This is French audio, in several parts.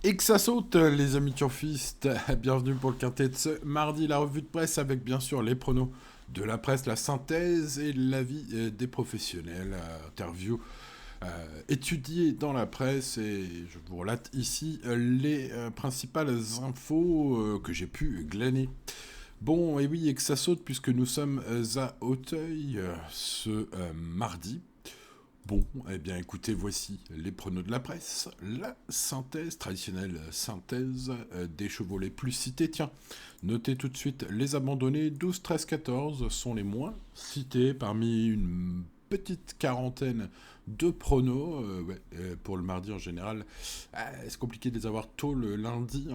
Et que ça saute, les amis turfistes. Bienvenue pour le quintet de ce mardi, la revue de presse avec bien sûr les pronos de la presse, la synthèse et l'avis des professionnels. Interview étudiée dans la presse et je vous relate ici les principales infos que j'ai pu glaner. Bon, et oui, et que ça saute puisque nous sommes à Auteuil ce mardi. Bon, eh bien écoutez, voici les pronos de la presse. La synthèse, traditionnelle synthèse des chevaux les plus cités. Tiens, notez tout de suite les abandonnés 12, 13, 14 sont les moins cités parmi une petite quarantaine de pronos. Ouais, pour le mardi en général, c'est compliqué de les avoir tôt le lundi.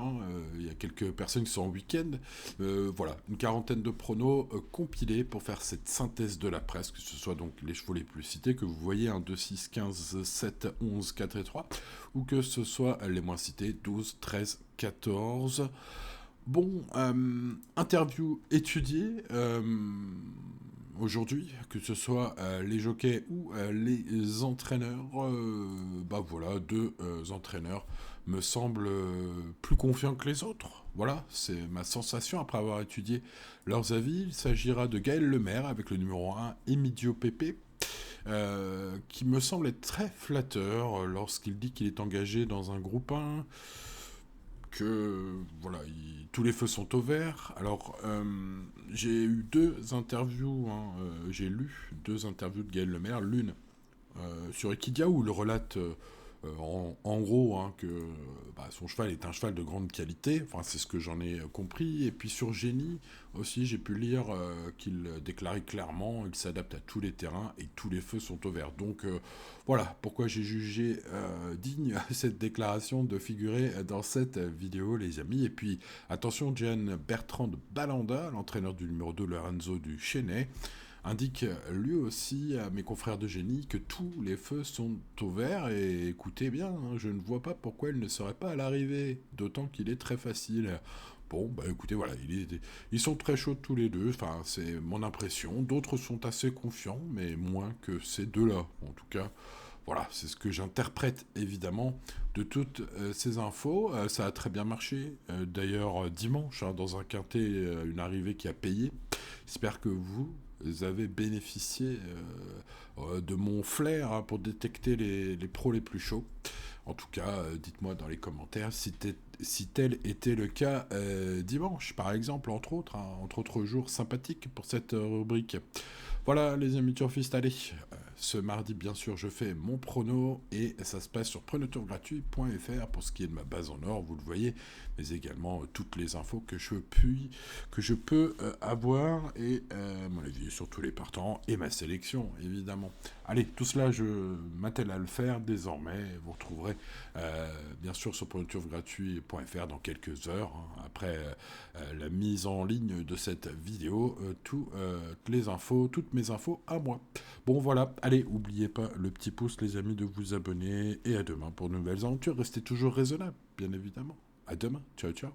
Il y a quelques personnes qui sont en week-end. Voilà, une quarantaine de pronos compilés pour faire cette synthèse de la presse, que ce soit donc les chevaux les plus cités, que vous voyez, 2, 6, 15, 7, 11, 4 et 3, ou que ce soit les moins cités, 12, 13, 14. Bon, interview étudiée aujourd'hui, que ce soit les jockeys ou les entraîneurs. Bah voilà, deux entraîneurs me semblent plus confiants que les autres. Voilà, c'est ma sensation après avoir étudié leurs avis. Il s'agira de Gaël Lemaire avec le numéro 1, Emidio Pepe, qui me semble être très flatteur lorsqu'il dit qu'il est engagé dans un groupe 1, que voilà, tous les feux sont au vert. Alors, j'ai eu deux interviews, j'ai lu deux interviews de Gaël Lemaire, l'une sur Equidia où il relate en gros que son cheval est un cheval de grande qualité, enfin c'est ce que j'en ai compris, et puis sur Génie aussi j'ai pu lire qu'il déclarait clairement il s'adapte à tous les terrains et tous les feux sont au vert. Donc voilà pourquoi j'ai jugé digne cette déclaration de figurer dans cette vidéo les amis. Et puis attention, Gian Bertrand de Balanda, l'entraîneur du numéro 2 Lorenzo du Chesnay, indique lui aussi à mes confrères de génie que tous les feux sont au vert. Et écoutez bien, je ne vois pas pourquoi il ne serait pas à l'arrivée, d'autant qu'il est très facile. Bon, bah écoutez, voilà, ils sont très chauds tous les deux, enfin c'est mon impression. D'autres sont assez confiants, mais moins que ces deux-là. En tout cas, voilà, c'est ce que j'interprète évidemment de toutes ces infos. Ça a très bien marché. D'ailleurs, dimanche, dans un quintet, une arrivée qui a payé. J'espère que vous avez bénéficié de mon flair pour détecter les pros les plus chauds. En tout cas, dites-moi dans les commentaires si tel était le cas dimanche, par exemple, entre autres jours sympathiques pour cette rubrique. Voilà les amis turfistes, allez, ce mardi bien sûr je fais mon prono et ça se passe sur prenetourgratuit.fr pour ce qui est de ma base en or, vous le voyez, mais également toutes les infos que je peux avoir et mon avis sur tous les partants et ma sélection évidemment. Allez, tout cela je m'attelle à le faire désormais, vous retrouverez bien sûr sur prenetourgratuit.fr dans quelques heures, après la mise en ligne de cette vidéo, toutes les infos, toutes mes infos à moi. Bon voilà, allez, oubliez pas le petit pouce les amis de vous abonner et à demain pour de nouvelles aventures. Restez toujours raisonnables, bien évidemment. À demain, ciao ciao.